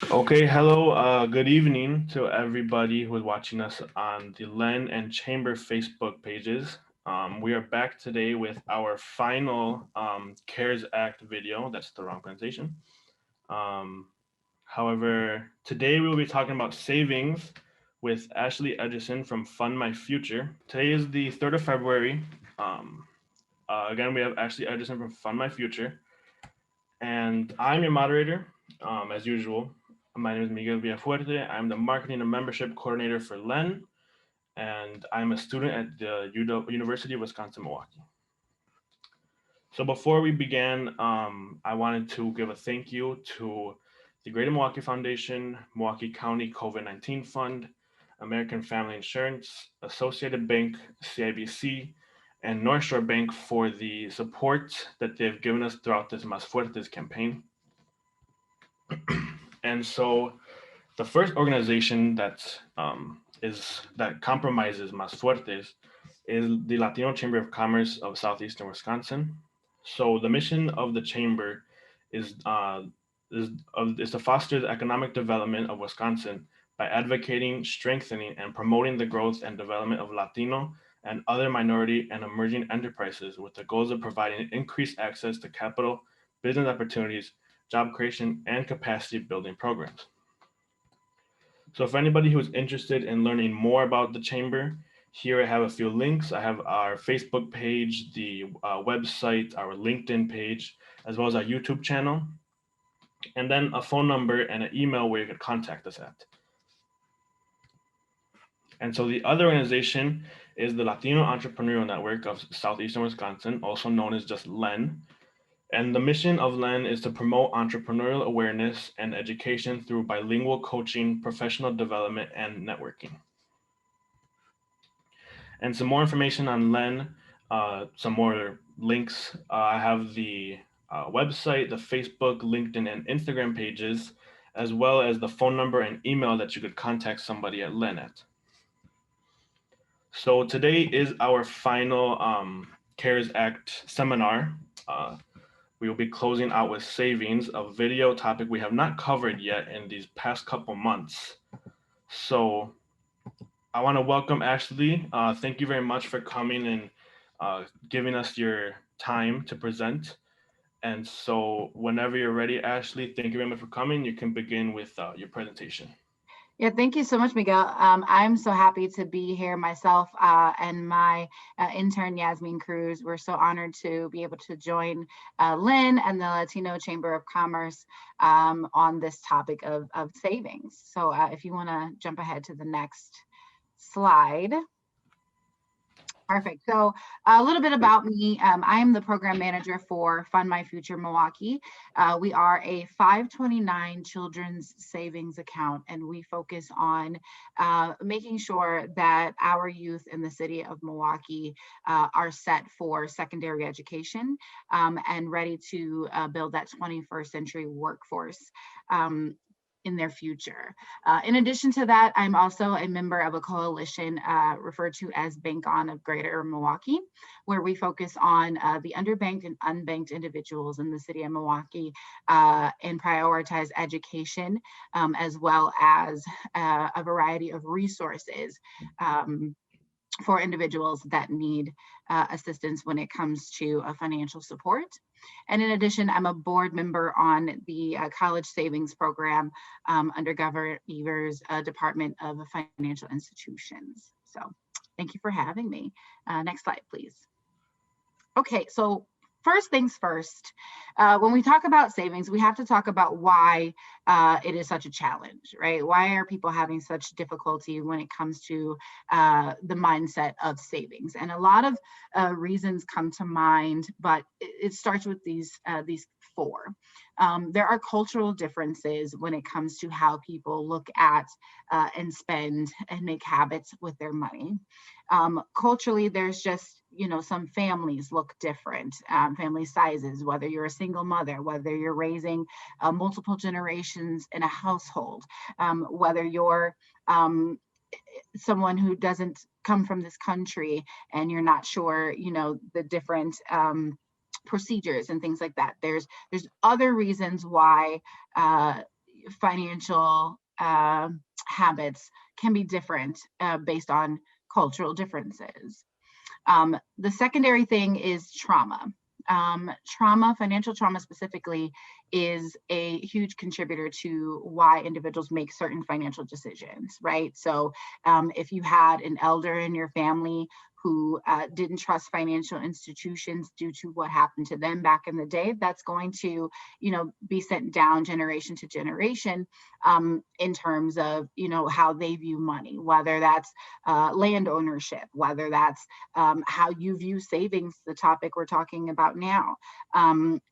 Okay, hello, good evening to everybody who is watching us on the Len and Chamber Facebook pages. We are back today with our final CARES Act video. That's the wrong pronunciation. Um, However, today we will be talking about savings with Ashleigh Edgerson from Fund My Future. Today is the 3rd of February. Um, again, we have Ashleigh Edgerson from Fund My Future. And I'm your moderator, as usual. My name is Miguel Villafuerte. I'm the marketing and membership coordinator for LEN, and I'm a student at the University of Wisconsin-Milwaukee. So before we began, I wanted to give a thank you to the Greater Milwaukee Foundation, Milwaukee County COVID-19 Fund, American Family Insurance, Associated Bank, CIBC, and North Shore Bank for the support that they've given us throughout this Más Fuertes campaign. And so the first organization that compromises Más Fuertes is the Latino Chamber of Commerce of Southeastern Wisconsin. So the mission of the chamber is is to foster the economic development of Wisconsin by advocating, strengthening, and promoting the growth and development of Latino and other minority and emerging enterprises with the goals of providing increased access to capital, business opportunities, job creation, and capacity building programs. So if anybody who's interested in learning more about the chamber, here I have a few links. I have our Facebook page, the website, our LinkedIn page, as well as our YouTube channel, and then a phone number and an email where you could contact us at. And so the other organization is the Latino Entrepreneurial Network of Southeastern Wisconsin, also known as just LEN. And the mission of LEN is to promote entrepreneurial awareness and education through bilingual coaching, professional development, and networking. And some more information on LEN, some more links. I have the website, the Facebook, LinkedIn, and Instagram pages, as well as the phone number and email that you could contact somebody at LEN at. So today is our final CARES Act seminar. We will be closing out with savings, a video topic we have not covered yet in these past couple months. So I want to welcome Ashleigh. Thank you very much for coming and giving us your time to present. And so whenever you're ready, Ashleigh, thank you very much for coming. You can begin with your presentation. Yeah, thank you so much, Miguel. I'm so happy to be here myself and my intern, Yasmin Cruz. We're so honored to be able to join Lynn and the Latino Chamber of Commerce on this topic of savings. So if you want to jump ahead to the next slide. Perfect. So a little bit about me. I am the program manager for Fund My Future Milwaukee. We are a 529 children's savings account, and we focus on making sure that our youth in the city of Milwaukee are set for secondary education and ready to build that 21st century workforce in their future. In addition to that, I'm also a member of a coalition referred to as Bank On of Greater Milwaukee, where we focus on the underbanked and unbanked individuals in the city of Milwaukee and prioritize education as well as a variety of resources for individuals that need assistance when it comes to financial support. And in addition, I'm a board member on the college savings program under Governor Evers' Department of Financial Institutions. So thank you for having me. Next slide, please. Okay, so first things first, when we talk about savings, we have to talk about why it is such a challenge, right? Why are people having such difficulty when it comes to the mindset of savings? And a lot of reasons come to mind, but it starts with these four. There are cultural differences when it comes to how people look at and spend and make habits with their money. Culturally, there's just, some families look different, family sizes, whether you're a single mother, whether you're raising multiple generations in a household, whether you're someone who doesn't come from this country and you're not sure, the different procedures and things like that. There's other reasons why financial habits can be different based on cultural differences. The secondary thing is trauma. Trauma, financial trauma specifically, is a huge contributor to why individuals make certain financial decisions, right? So if you had an elder in your family who didn't trust financial institutions due to what happened to them back in the day, that's going to, be sent down generation to generation in terms of, how they view money, whether that's land ownership, whether that's how you view savings, the topic we're talking about now.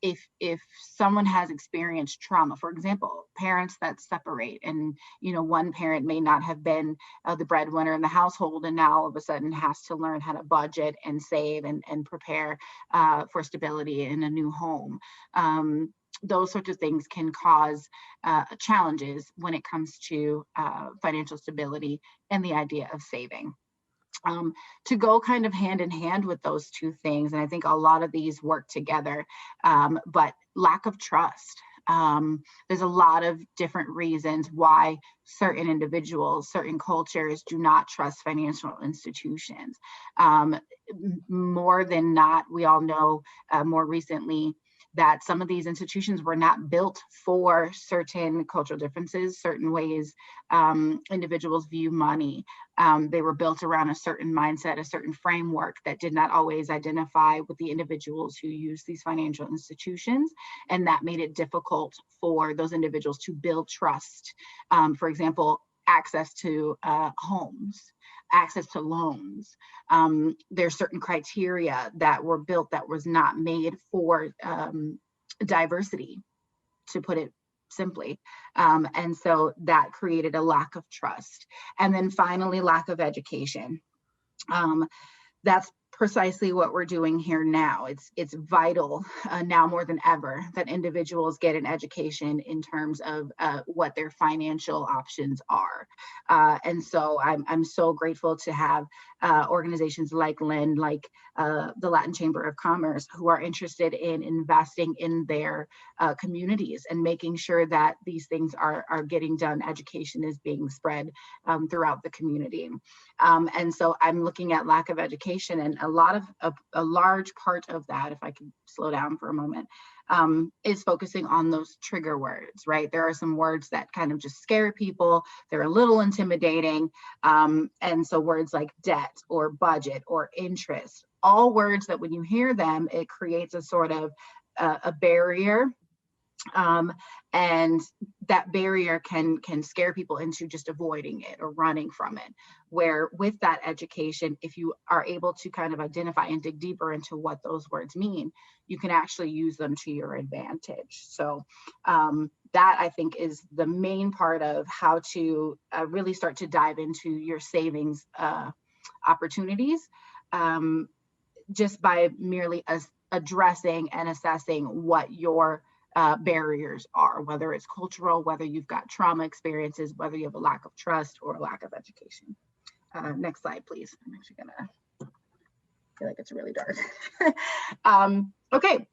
If someone has experienced trauma, for example, parents that separate, and one parent may not have been the breadwinner in the household, and now all of a sudden has to learn how to budget and save and prepare for stability in a new home. Those sorts of things can cause challenges when it comes to financial stability and the idea of saving. To go kind of hand in hand with those two things, and I think a lot of these work together, but lack of trust. There's a lot of different reasons why certain individuals, certain cultures do not trust financial institutions. More than not, we all know more recently that some of these institutions were not built for certain cultural differences, certain ways individuals view money. They were built around a certain mindset, a certain framework that did not always identify with the individuals who use these financial institutions. And that made it difficult for those individuals to build trust. For example, access to homes, access to loans. There's certain criteria that were built that was not made for diversity, to put it simply. And so that created a lack of trust. And then finally, lack of education. That's precisely what we're doing here now. It's vital now more than ever that individuals get an education in terms of what their financial options are. And so I'm so grateful to have organizations like LEND, like the Latin Chamber of Commerce, who are interested in investing in their communities and making sure that these things are getting done. Education is being spread throughout the community. And so I'm looking at lack of education, and a large part of that, if I could slow down for a moment, is focusing on those trigger words, right? There are some words that kind of just scare people. They're a little intimidating. And so words like debt or budget or interest, all words that when you hear them, it creates a sort of a barrier. And that barrier can scare people into just avoiding it or running from it. Where with that education, if you are able to kind of identify and dig deeper into what those words mean, you can actually use them to your advantage. So that, I think, is the main part of how to really start to dive into your savings opportunities, just by merely addressing and assessing what your barriers are, whether it's cultural, whether you've got trauma experiences, whether you have a lack of trust or a lack of education. Next slide, please. I'm actually gonna feel like it's really dark. Okay,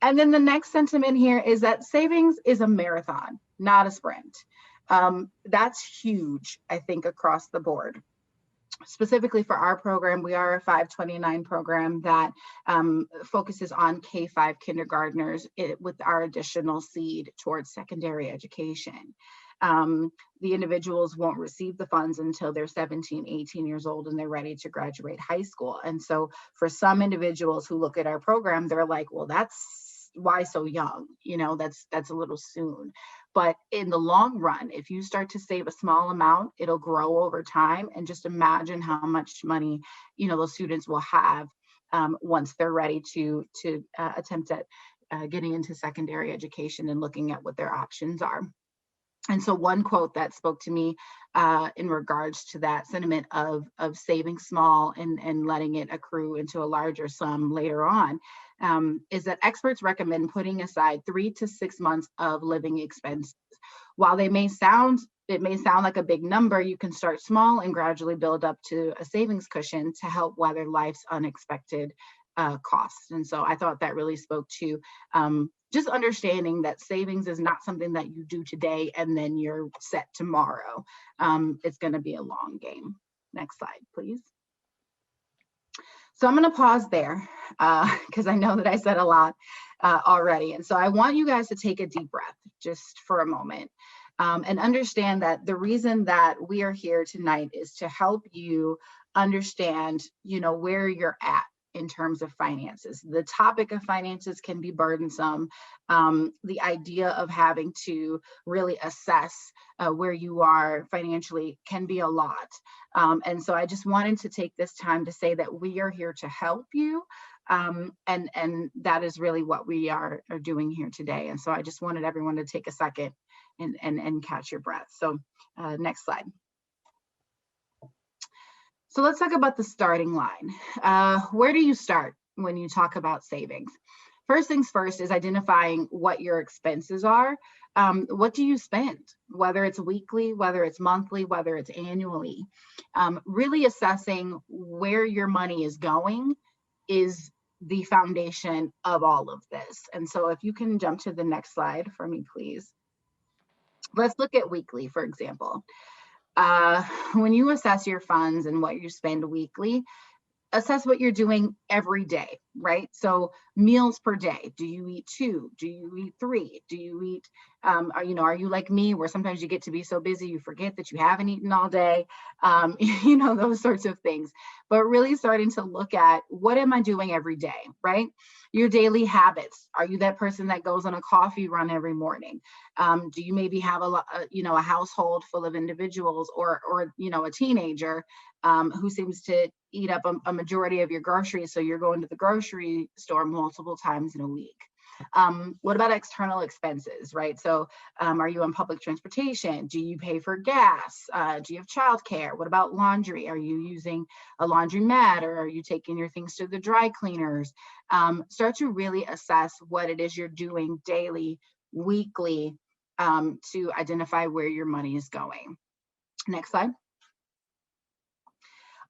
and then the next sentiment here is that savings is a marathon, not a sprint. That's huge, I think, across the board. Specifically for our program, we are a 529 program that focuses on K-5 kindergartners with our additional seed towards secondary education. The individuals won't receive the funds until they're 17, 18 years old and they're ready to graduate high school. And so for some individuals who look at our program, they're like, well, that's why so young? That's a little soon. But in the long run, if you start to save a small amount, it'll grow over time. And just imagine how much money, those students will have once they're ready to attempt at getting into secondary education and looking at what their options are. And so one quote that spoke to me in regards to that sentiment of saving small and letting it accrue into a larger sum later on is that experts recommend putting aside 3 to 6 months of living expenses. While it may sound like a big number, you can start small and gradually build up to a savings cushion to help weather life's unexpected costs. And so I thought that really spoke to just understanding that savings is not something that you do today and then you're set tomorrow. It's going to be a long game. Next slide, please. So I'm going to pause there because I know that I said a lot already. And so I want you guys to take a deep breath just for a moment and understand that the reason that we are here tonight is to help you understand, where you're at in terms of finances. The topic of finances can be burdensome. The idea of having to really assess where you are financially can be a lot. And so I just wanted to take this time to say that we are here to help you. And that is really what we are doing here today. And so I just wanted everyone to take a second and catch your breath. So next slide. So let's talk about the starting line. Where do you start when you talk about savings? First things first is identifying what your expenses are. What do you spend? Whether it's weekly, whether it's monthly, whether it's annually. Really assessing where your money is going is the foundation of all of this. And so if you can jump to the next slide for me, please. Let's look at weekly, for example. When you assess your funds and what you spend weekly, assess what you're doing every day, right? So meals per day. Do you eat 2? Do you eat 3? Do you eat, are you like me where sometimes you get to be so busy you forget that you haven't eaten all day, those sorts of things. But really starting to look at what am I doing every day, right? Your daily habits. Are you that person that goes on a coffee run every morning? Do you maybe have a household full of individuals or a teenager who seems to eat up a majority of your groceries, so you're going to the grocery store multiple times in a week? What about external expenses, right? So are you on public transportation? Do you pay for gas? Do you have childcare? What about laundry? Are you using a laundromat, or are you taking your things to the dry cleaners? Start to really assess what it is you're doing daily, weekly, to identify where your money is going. Next slide.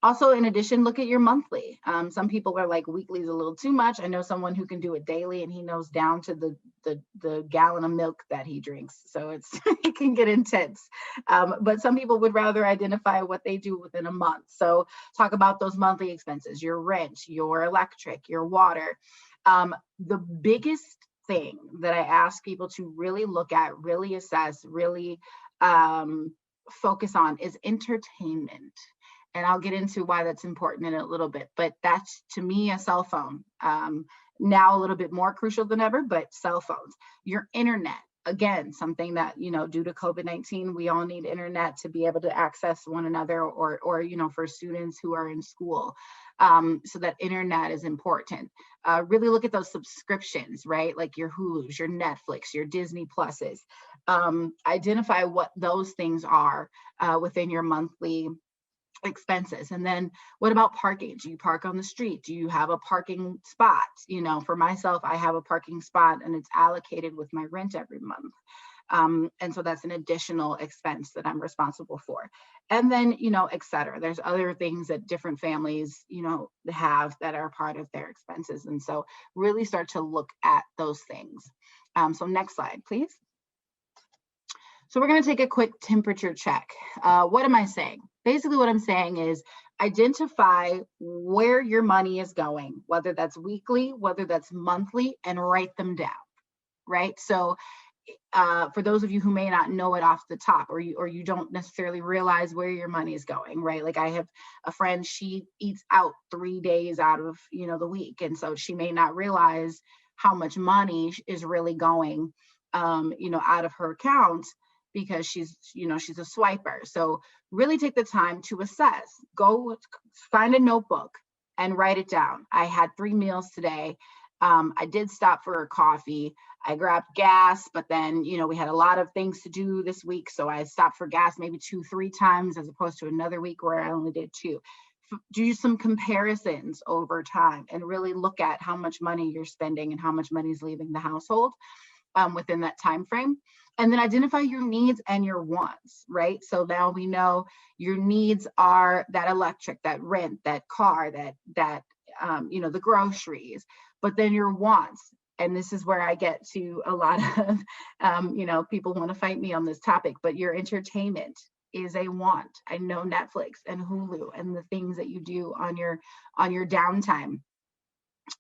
Also, in addition, look at your monthly. Some people are like, weekly is a little too much. I know someone who can do it daily, and he knows down to the gallon of milk that he drinks. So it can get intense. But some people would rather identify what they do within a month. So talk about those monthly expenses, your rent, your electric, your water. The biggest thing that I ask people to really look at, really assess, really focus on is entertainment. And I'll get into why that's important in a little bit, but that's, to me, a cell phone. Now a little bit more crucial than ever, but cell phones, your internet, again, something that, due to COVID-19, we all need internet to be able to access one another, or for students who are in school. So that internet is important. Really look at those subscriptions, right? Like your Hulu's, your Netflix, your Disney Pluses. Identify what those things are within your monthly expenses. And then what about parking? Do you park on the street? Do you have a parking spot? For myself, I have a parking spot and it's allocated with my rent every month. And so that's an additional expense that I'm responsible for. And then, et cetera. There's other things that different families, have that are part of their expenses. And so really start to look at those things. So next slide, please. So we're going to take a quick temperature check. What am I saying? Basically, what I'm saying is identify where your money is going, whether that's weekly, whether that's monthly, and write them down, right? So for those of you who may not know it off the top, or you don't necessarily realize where your money is going, right? Like I have a friend, she eats out 3 days out of, the week. And so she may not realize how much money is really going, out of her account, because she's a swiper. So really take the time to assess. Go find a notebook and write it down. I had 3 meals today. I did stop for a coffee. I grabbed gas, but then, we had a lot of things to do this week. So I stopped for gas maybe 2-3 times, as opposed to another week where I only did 2. Do some comparisons over time and really look at how much money you're spending and how much money is leaving the household within that time frame. And then identify your needs and your wants, right? So now we know your needs are that electric, that rent, that car, that the groceries. But then your wants, and this is where I get to a lot of, people want to fight me on this topic, but your entertainment is a want. I know Netflix and Hulu and the things that you do on your downtime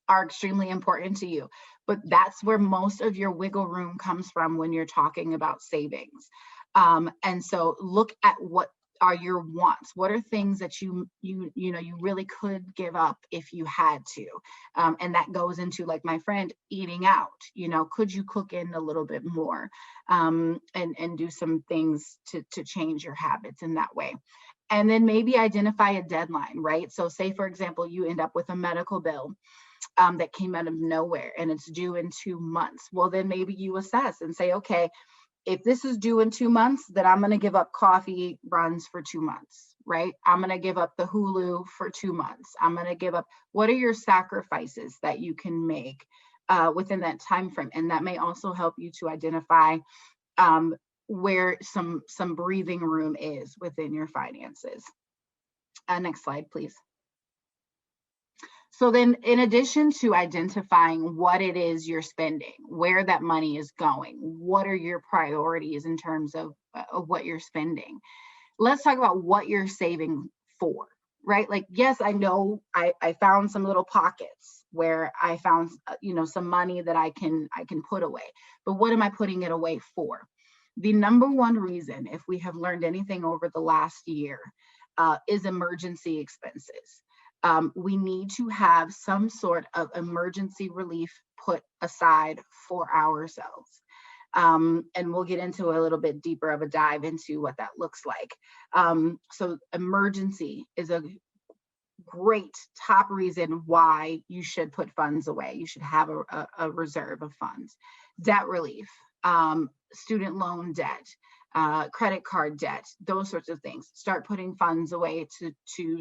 are extremely important to you, but that's where most of your wiggle room comes from when you're talking about savings. And so look at what are your wants. What are things that you really could give up if you had to? And that goes into, like my friend, eating out. Could you cook in a little bit more, and do some things to change your habits in that way? And then maybe identify a deadline, right? So say, for example, you end up with a medical bill that came out of nowhere and it's due in 2 months. Well, then maybe you assess and say, okay, if this is due in 2 months, then I'm going to give up coffee runs for 2 months, right? I'm going to give up the Hulu for 2 months. I'm going to give up. What are your sacrifices that you can make within that time frame? And that may also help you to identify where some breathing room is within your finances. Next slide, please. So then, in addition to identifying what it is you're spending, where that money is going, what are your priorities in terms of what you're spending? Let's talk about what you're saving for, right? Like, yes, I know I found some little pockets where I found, some money that I can put away, but what am I putting it away for? The number one reason, if we have learned anything over the last year, is emergency expenses. We need to have some sort of emergency relief put aside for ourselves. And we'll get into a little bit deeper of a dive into what that looks like. So emergency is a great top reason why you should put funds away. You should have a reserve of funds. Debt relief, student loan debt, credit card debt, those sorts of things. Start putting funds away to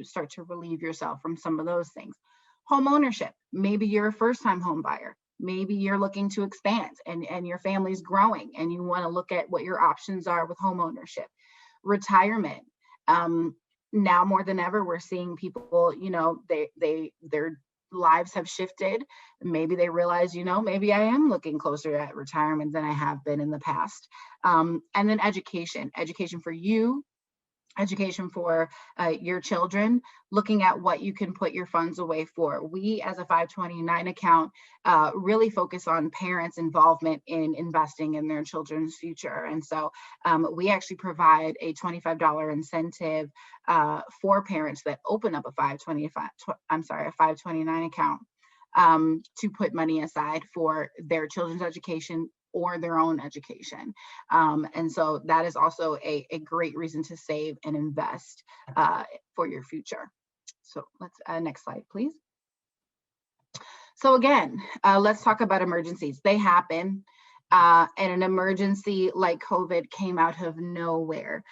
start to relieve yourself from some of those things. Home ownership. Maybe you're a first-time home buyer. Maybe you're looking to expand and your family's growing and you want to look at what your options are with home ownership. Retirement. Now more than ever, we're seeing people, their lives have shifted. Maybe they realize, maybe I am looking closer at retirement than I have been in the past. And then education for you, education for your children, looking at what you can put your funds away for. We, as a 529 account, really focus on parents' involvement in investing in their children's future. And so we actually provide a $25 incentive for parents that open up a 529 account to put money aside for their children's education or their own education. And so that is also a great reason to save and invest for your future. So let's, next slide, please. So again, let's talk about emergencies. They happen. And an emergency like COVID came out of nowhere.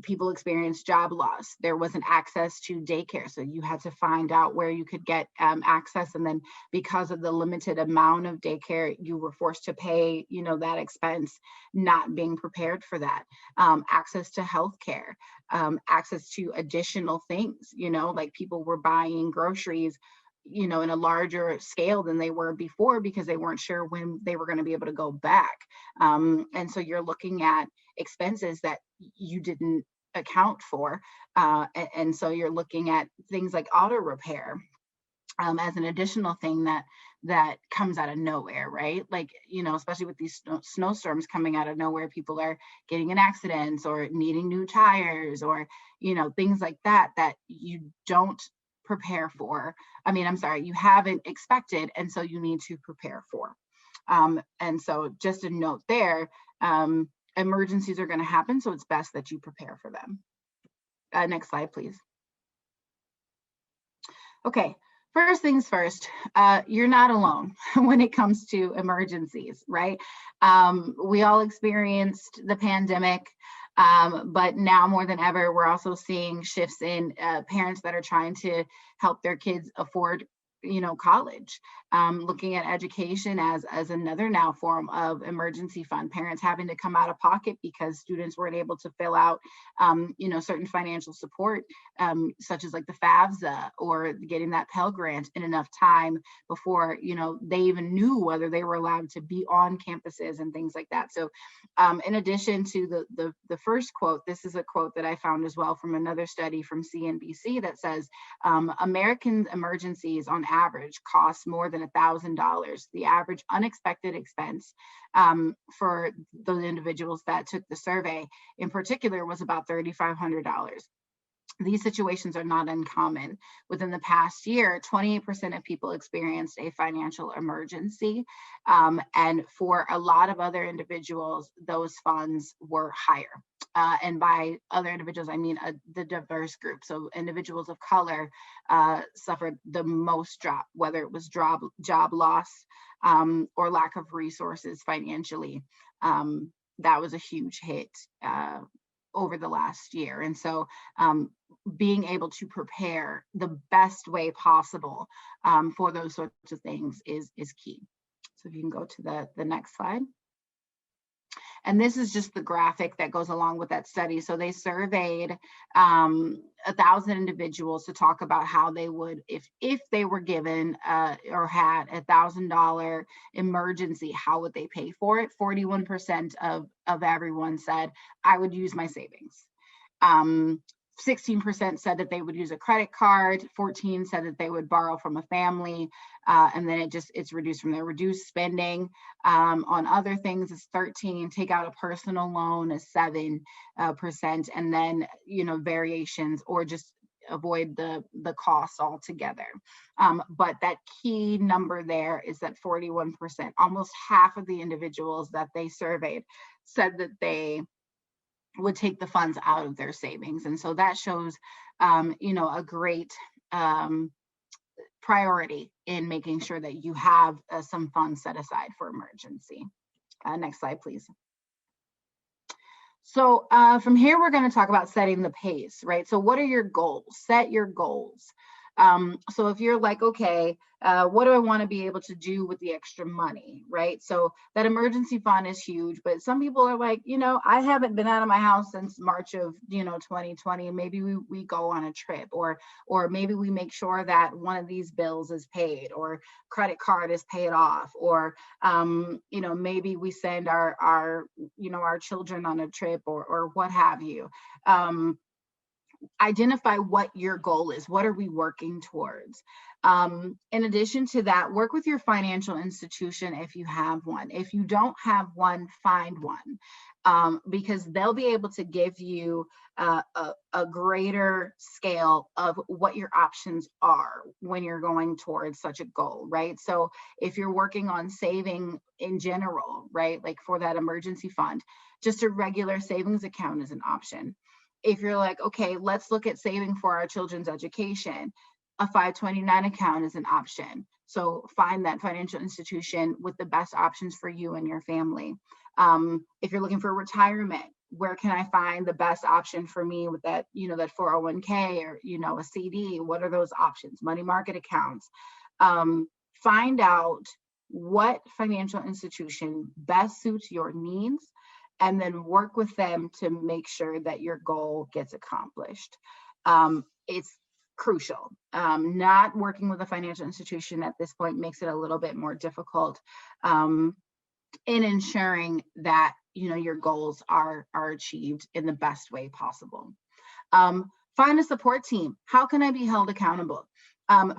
People experienced job loss. There wasn't access to daycare, so you had to find out where you could get access. And then because of the limited amount of daycare, you were forced to pay, that expense, not being prepared for that. Access to healthcare, access to additional things, like people were buying groceries in a larger scale than they were before because they weren't sure when they were going to be able to go back. And so you're looking at expenses that you didn't account for. And so you're looking at things like auto repair as an additional thing that comes out of nowhere, right? Like, especially with these snowstorms coming out of nowhere, people are getting in accidents or needing new tires or, things like that you don't prepare for. You haven't expected, and so you need to prepare for. And so just a note there, emergencies are going to happen, so it's best that you prepare for them. Next slide, please. Okay, first things first, you're not alone when it comes to emergencies, right? We all experienced the pandemic. But now more than ever, we're also seeing shifts in parents that are trying to help their kids afford college, looking at education as another now form of emergency fund, parents having to come out of pocket because students weren't able to fill out, certain financial support, such as like the FAFSA or getting that Pell Grant in enough time before, they even knew whether they were allowed to be on campuses and things like that. So in addition to the first quote, this is a quote that I found as well from another study from CNBC that says, American emergencies on average cost more than $1,000. The average unexpected expense for those individuals that took the survey in particular was about $3,500. These situations are not uncommon. Within the past year, 28% of people experienced a financial emergency. And for a lot of other individuals, those funds were higher. And by other individuals, I mean the diverse group. So individuals of color suffered the most drop, whether it was job loss or lack of resources financially. That was a huge hit over the last year. And so being able to prepare the best way possible for those sorts of things is key. So if you can go to the next slide. And this is just the graphic that goes along with that study. So they surveyed 1,000 individuals to talk about how they would, if they were given or had $1,000 emergency, how would they pay for it? 41% of everyone said, I would use my savings. 16% said that they would use a credit card, 14 said that they would borrow from a family, and then it's reduced from there. Reduced spending on other things is 13, take out a personal loan is 7%, and then, variations or just avoid the costs altogether. But that key number there is that 41%, almost half of the individuals that they surveyed said that they would take the funds out of their savings. And so that shows, a great priority in making sure that you have some funds set aside for emergency. Next slide, please. So from here, we're going to talk about setting the pace, right? So what are your goals? Set your goals. So if you're like, okay, what do I want to be able to do with the extra money, right? So that emergency fund is huge, but some people are like, I haven't been out of my house since March of, 2020. Maybe we go on a trip, or maybe we make sure that one of these bills is paid, or credit card is paid off, or, maybe we send our children on a trip, or what have you. Identify what your goal is. What are we working towards? In addition to that, work with your financial institution if you have one. If you don't have one, find one, because they'll be able to give you a greater scale of what your options are when you're going towards such a goal, right? So if you're working on saving in general, right, like for that emergency fund, just a regular savings account is an option. If you're like, okay, let's look at saving for our children's education, a 529 account is an option. So find that financial institution with the best options for you and your family. If you're looking for retirement, where can I find the best option for me with that, that 401k or, a CD? What are those options? Money market accounts. Find out what financial institution best suits your needs, and then work with them to make sure that your goal gets accomplished. It's crucial. Not working with a financial institution at this point makes it a little bit more difficult in ensuring that your goals are achieved in the best way possible. Find a support team. How can I be held accountable?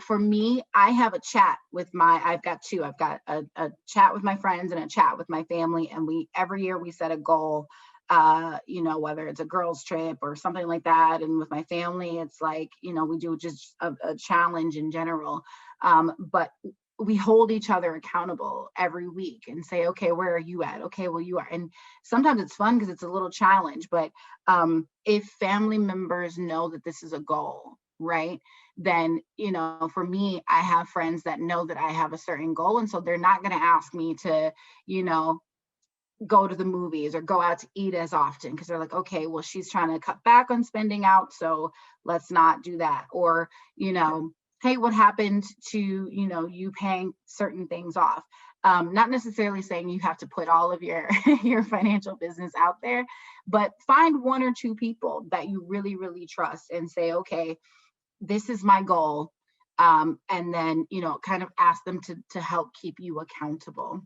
For me, I have a chat with I've got two. I've got a chat with my friends and a chat with my family. And every year we set a goal, whether it's a girls trip or something like that. And with my family, it's like, we do just a challenge in general. But we hold each other accountable every week and say, okay, where are you at? Okay, well, you are. And sometimes it's fun because it's a little challenge, but if family members know that this is a goal, right, then, for me, I have friends that know that I have a certain goal. And so they're not going to ask me to, go to the movies or go out to eat as often, because they're like, okay, well, she's trying to cut back on spending out, so let's not do that. Or, hey, what happened to, you paying certain things off? Not necessarily saying you have to put all of your your financial business out there, but find one or two people that you really, really trust and say, okay, this is my goal. And then, kind of ask them to help keep you accountable.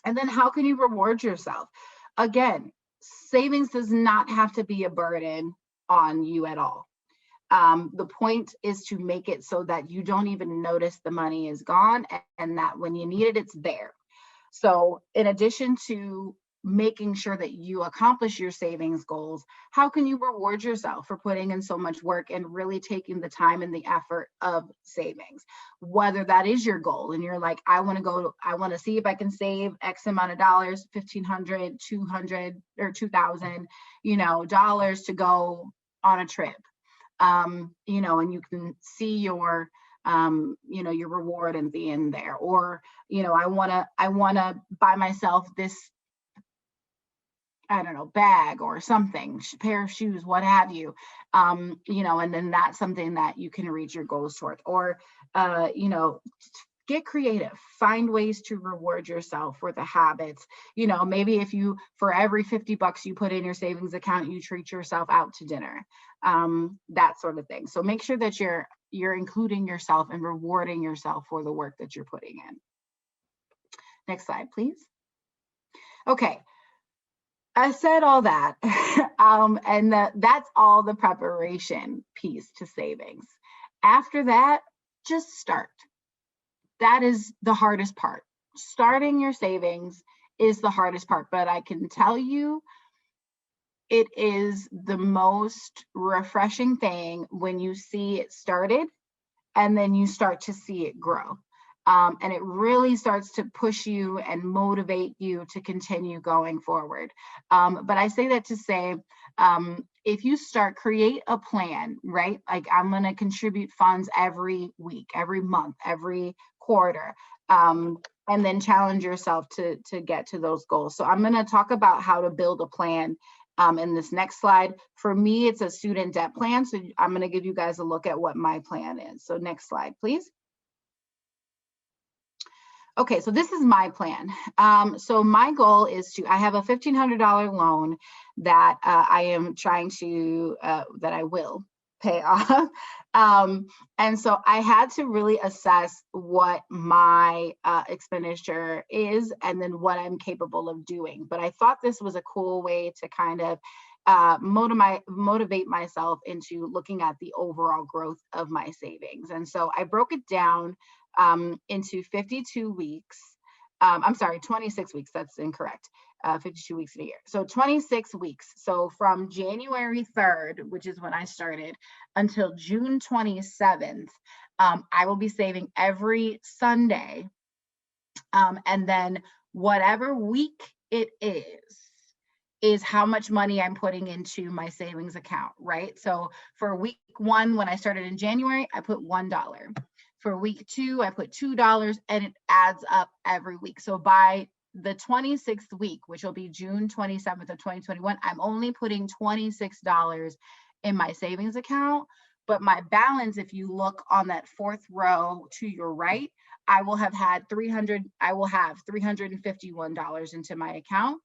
And then how can you reward yourself? Again, savings does not have to be a burden on you at all. The point is to make it so that you don't even notice the money is gone, and that when you need it, it's there. So, in addition to making sure that you accomplish your savings goals, how can you reward yourself for putting in so much work and really taking the time and the effort of savings? Whether that is your goal and you're like, I want to see if I can save X amount of dollars, 1,500, 200, or 2,000, dollars to go on a trip. And you can see your reward at the end there. Or, I want to buy myself this, I don't know, bag or something, pair of shoes, what have you. And then that's something that you can reach your goals toward. Or, get creative, find ways to reward yourself for the habits. Maybe if you, for every $50 you put in your savings account, you treat yourself out to dinner, that sort of thing. So make sure that you're including yourself and rewarding yourself for the work that you're putting in. Next slide, please. Okay, I said all that, and that's all the preparation piece to savings. After that, just start. That is the hardest part. Starting your savings is the hardest part, but I can tell you it is the most refreshing thing when you see it started and then you start to see it grow. And it really starts to push you and motivate you to continue going forward. But I say that to say, if you create a plan, right? Like, I'm going to contribute funds every week, every month, every quarter, and then challenge yourself to get to those goals. So I'm going to talk about how to build a plan in this next slide. For me, it's a student debt plan. So I'm going to give you guys a look at what my plan is. So next slide, please. Okay, so this is my plan. So my goal is I have a $1,500 loan that I am trying to, that I will pay off. And so I had to really assess what my expenditure is and then what I'm capable of doing. But I thought this was a cool way to kind of motivate myself into looking at the overall growth of my savings. And so I broke it down into 52 weeks. I'm sorry, 26 weeks. That's incorrect. 52 weeks in a year. So 26 weeks. So from January 3rd, which is when I started, until June 27th, I will be saving every Sunday. And then whatever week it is how much money I'm putting into my savings account, right? So for week 1, when I started in January, I put $1. For week 2, I put $2, and it adds up every week. So by the 26th week, which will be June 27th of 2021, I'm only putting $26 in my savings account. But my balance, if you look on that 4th row to your right, I will have $351 into my account,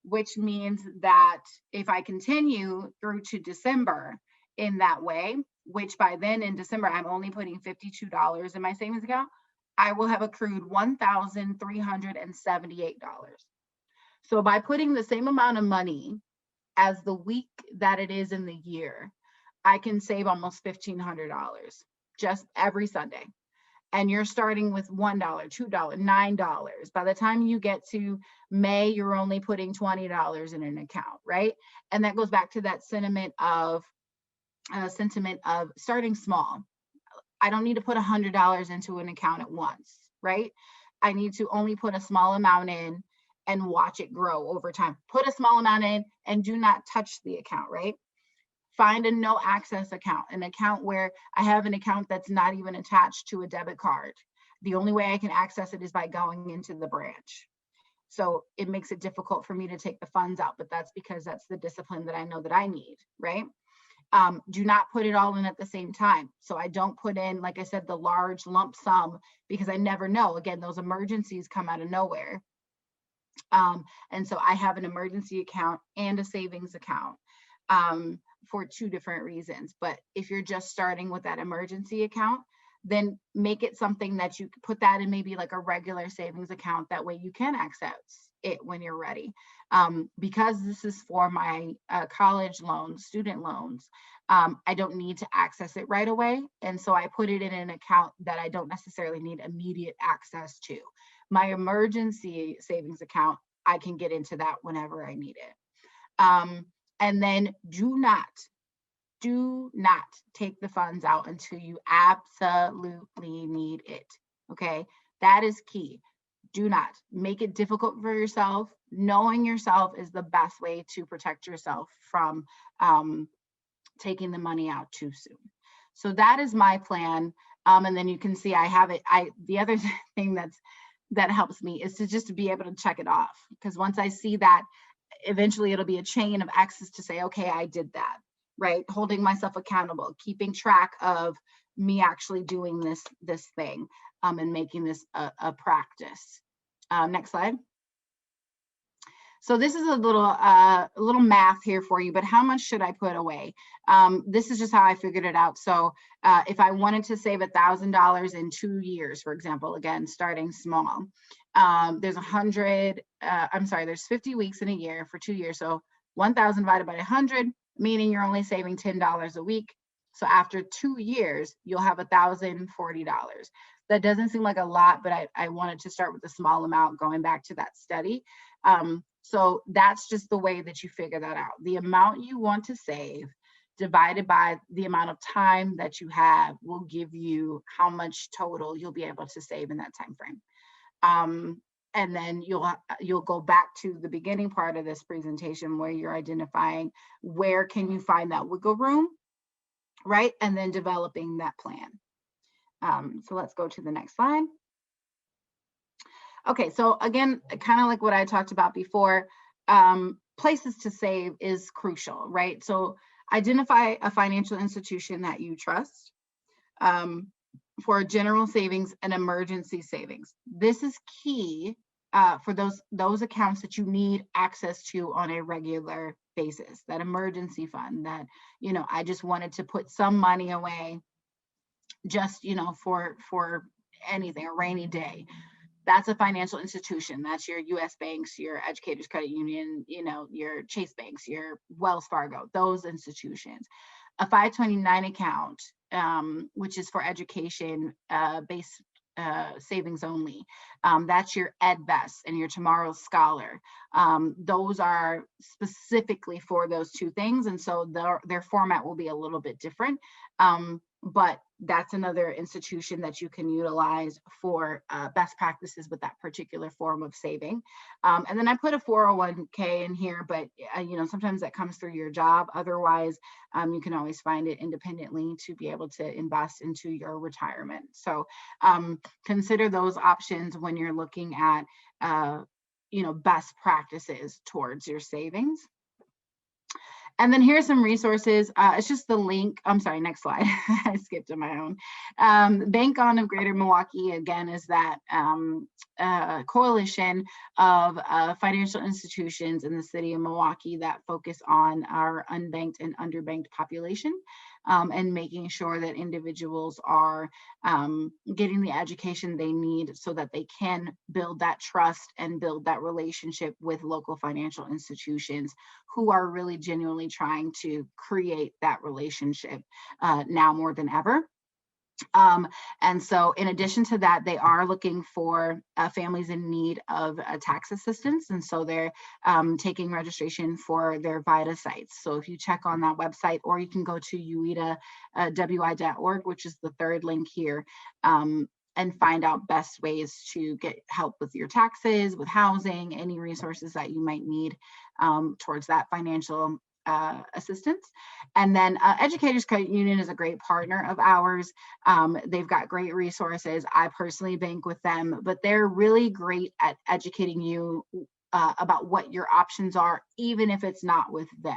which means that if I continue through to December in that way, which by then in December, I'm only putting $52 in my savings account, I will have accrued $1,378. So by putting the same amount of money as the week that it is in the year, I can save almost $1,500 just every Sunday. And you're starting with $1, $2, $9. By the time you get to May, you're only putting $20 in an account, right? And that goes back to that sentiment of starting small. I don't need to put $100 into an account at once, right? I need to only put a small amount in and watch it grow over time. Put a small amount in and do not touch the account, right? Find a no access account, an account where I have an account that's not even attached to a debit card. The only way I can access it is by going into the branch. So it makes it difficult for me to take the funds out, but that's because that's the discipline that I know that I need, right? Do not put it all in at the same time. So I don't put in, like I said, the large lump sum, because I never know. Again, those emergencies come out of nowhere. And so I have an emergency account and a savings account for two different reasons. But if you're just starting with that emergency account, then make it something that you put that in, maybe like a regular savings account. That way you can access it when you're ready. Because this is for my college loans, student loans, I don't need to access it right away. And so I put it in an account that I don't necessarily need immediate access to. My emergency savings account, I can get into that whenever I need it. And then do not take the funds out until you absolutely need it. Okay, that is key. Do not make it difficult for yourself. Knowing yourself is the best way to protect yourself from taking the money out too soon. So that is my plan. And then you can see I have it. The other thing that helps me is to just be able to check it off, because once I see that, eventually it'll be a chain of access to say, okay, I did that, right? Holding myself accountable, keeping track of me actually doing this thing, and making this a practice. Next slide. So this is a little math here for you, but how much should I put away? This is just how I figured it out. So if I wanted to save $1,000 in 2 years, for example, again, starting small, there's 50 weeks in a year for 2 years. So 1,000 divided by 100, meaning you're only saving $10 a week. So after 2 years, you'll have $1,040. That doesn't seem like a lot, but I wanted to start with a small amount, going back to that study. So that's just the way that you figure that out. The amount you want to save divided by the amount of time that you have will give you how much total you'll be able to save in that time frame. And then you'll go back to the beginning part of this presentation where you're identifying where can you find that wiggle room, right? And then developing that plan. So let's go to the next slide. Okay, so again, kind of like what I talked about before, places to save is crucial, right? So identify a financial institution that you trust for general savings and emergency savings. This is key for those accounts that you need access to on a regular basis. That emergency fund that, I just wanted to put some money away just, for anything, a rainy day. That's a financial institution. That's your US banks, your Educators Credit Union, your Chase banks, your Wells Fargo, those institutions. A 529 account, which is for education based savings only. That's your EdVest and your Tomorrow's Scholar. Those are specifically for those two things. And so their format will be a little bit different. But that's another institution that you can utilize for best practices with that particular form of saving. And then I put a 401k in here, but sometimes that comes through your job. Otherwise, you can always find it independently to be able to invest into your retirement. So consider those options when you're looking at best practices towards your savings. And then here's some resources. It's just the link. I'm sorry, next slide. I skipped on my own. Bank On of Greater Milwaukee, again, is that coalition of financial institutions in the city of Milwaukee that focus on our unbanked and underbanked population, and making sure that individuals are getting the education they need so that they can build that trust and build that relationship with local financial institutions who are really genuinely trying to create that relationship now more than ever. And so in addition to that, they are looking for families in need of tax assistance. And so they're taking registration for their VITA sites. So if you check on that website, or you can go to ueda.wi.org, which is the third link here, and find out best ways to get help with your taxes, with housing, any resources that you might need towards that financial assistance. And then Educators Credit Union is a great partner of ours. They've got great resources. I personally bank with them, but they're really great at educating you about what your options are, even if it's not with them.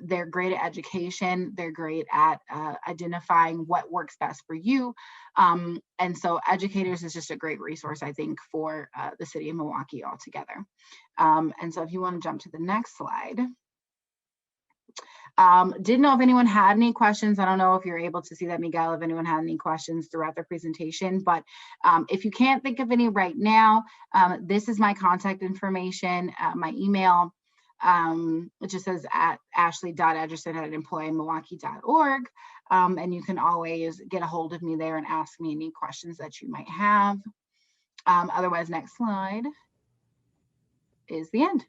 They're great at education. They're great at identifying what works best for you. And so educators is just a great resource, I think, for the city of Milwaukee altogether. And so if you want to jump to the next slide. Didn't know if anyone had any questions. I don't know if you're able to see that, Miguel, if anyone had any questions throughout their presentation, but if you can't think of any right now, this is my contact information, my email. It just says at ashleigh.edgerson@employmilwaukee.org. And you can always get a hold of me there and ask me any questions that you might have. Otherwise, next slide is the end.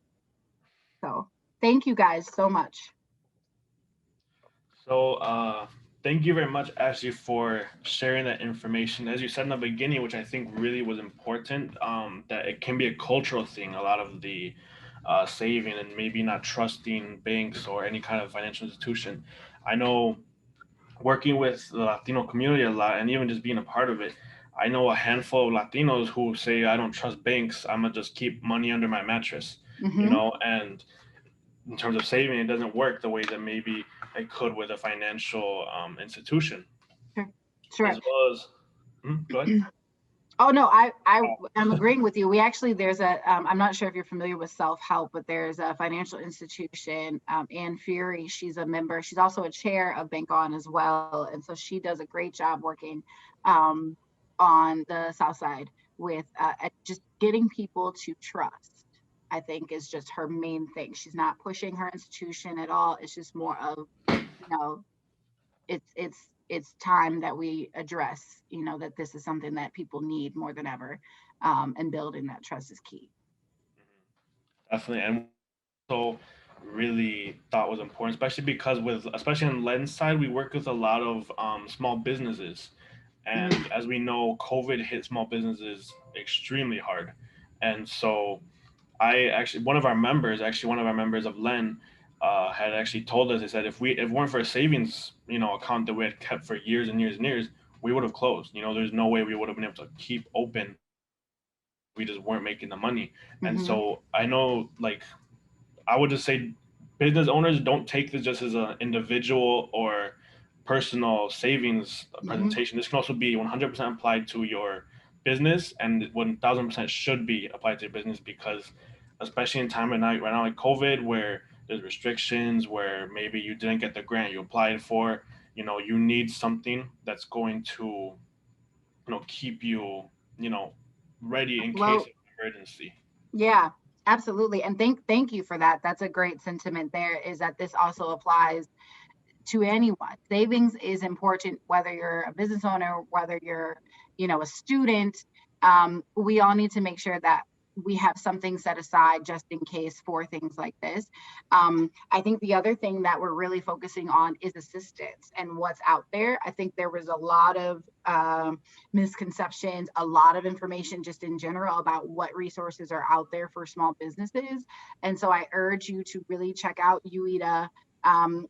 So thank you guys so much. So thank you very much, Ashley, for sharing that information. As you said in the beginning, which I think really was important, that it can be a cultural thing. A lot of the saving and maybe not trusting banks or any kind of financial institution. I know working with the Latino community a lot, and even just being a part of it, I know a handful of Latinos who say, "I don't trust banks. I'm gonna just keep money under my mattress," and in terms of saving, it doesn't work the way that maybe it could with a financial institution. Sure. As well as, go ahead. Oh no, I'm agreeing with you. We actually, there's I'm not sure if you're familiar with self-help, but there's a financial institution, Ann Fury. She's a member. She's also a chair of Bank On as well, and so she does a great job working on the South Side with just getting people to trust. I think is just her main thing. She's not pushing her institution at all. It's just more of, it's time that we address, that this is something that people need more than ever, and building that trust is key. Definitely, and so really thought was important, especially because especially on Len's side, we work with a lot of small businesses, and as we know, COVID hit small businesses extremely hard, and so one of our members of Len, had actually told us. They said if it weren't for a savings, account that we had kept for years and years and years, we would have closed. There's no way we would have been able to keep open. We just weren't making the money. And so I know, like, I would just say business owners don't take this just as an individual or personal savings presentation. This can also be 100% applied to your business, and 1000% should be applied to your business, because especially in time right now, like COVID, where there's restrictions, where maybe you didn't get the grant you applied for, you need something that's going to, keep you, ready in case of emergency. Yeah, absolutely. And thank you for that. That's a great sentiment there, is that this also applies to anyone. Savings is important, whether you're a business owner, whether you're, a student. We all need to make sure that we have something set aside just in case for things like this. I think the other thing that we're really focusing on is assistance and what's out there. I think there was a lot of misconceptions, a lot of information just in general about what resources are out there for small businesses. And so I urge you to really check out Youre,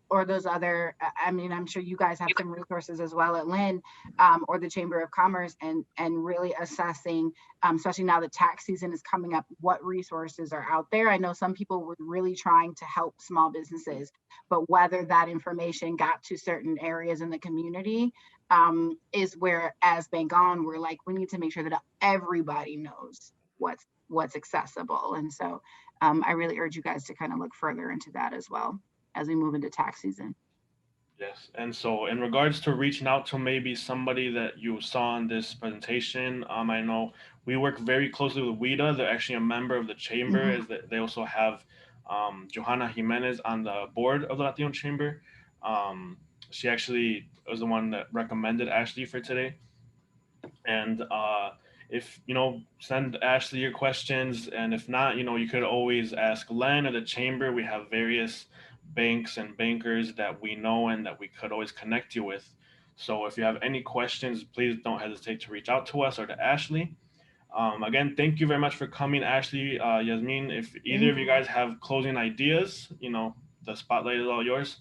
or those other, I'm sure you guys have some resources as well at Lynn, or the Chamber of Commerce, and really assessing, especially now the tax season is coming up, what resources are out there. I know some people were really trying to help small businesses, but whether that information got to certain areas in the community, is where, as Bank On, we're like, we need to make sure that everybody knows what's accessible. And so I really urge you guys to kind of look further into that as well as we move into tax season. Yes, and so in regards to reaching out to maybe somebody that you saw in this presentation, I know we work very closely with WIDA. They're actually a member of the chamber. Is that they also have Johanna Jimenez on the board of the Latino Chamber. She actually was the one that recommended Ashley for today. And if send Ashley your questions, and if not, you could always ask Len or the chamber. We have various banks and bankers that we know and that we could always connect you with. So if you have any questions, please don't hesitate to reach out to us or to Ashley. Again, thank you very much for coming, Ashley, Yasmin. If either of you guys have closing ideas, the spotlight is all yours.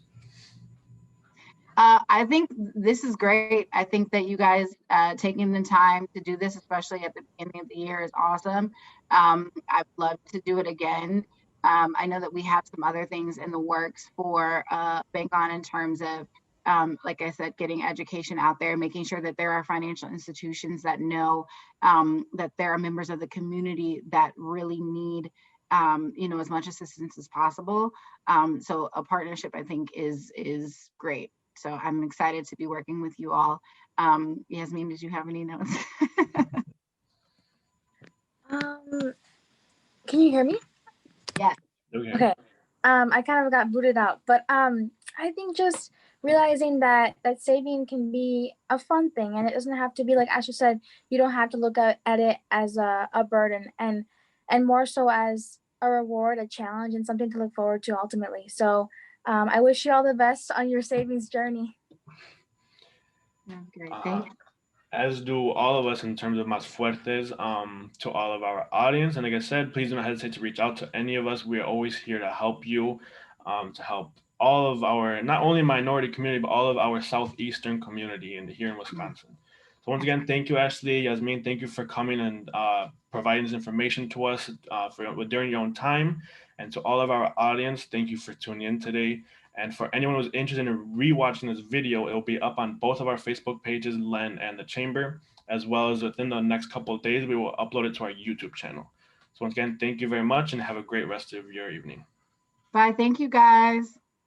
I think this is great. I think that you guys taking the time to do this, especially at the beginning of the year, is awesome. I'd love to do it again. I know that we have some other things in the works for Bank On in terms of, like I said, getting education out there, making sure that there are financial institutions that know that there are members of the community that really need as much assistance as possible. So a partnership, I think, is great. So I'm excited to be working with you all. Yasmin, did you have any notes? Can you hear me? Yes. Okay. I kind of got booted out, but I think just realizing that saving can be a fun thing, and it doesn't have to be like Ashley said. You don't have to look at it as a burden, and more so as a reward, a challenge, and something to look forward to ultimately. So I wish you all the best on your savings journey. Great. Thank you. As do all of us in terms of Mas Fuertes, to all of our audience. And like I said, please do not hesitate to reach out to any of us. We are always here to help you, to help all of our, not only minority community, but all of our Southeastern community here in Wisconsin. So once again, thank you, Ashleigh, Yasmin. Thank you for coming and providing this information to us during your own time. And to all of our audience, thank you for tuning in today. And for anyone who's interested in rewatching this video, it will be up on both of our Facebook pages, Len and the Chamber, as well as within the next couple of days, we will upload it to our YouTube channel. So once again, thank you very much and have a great rest of your evening. Bye. Thank you, guys.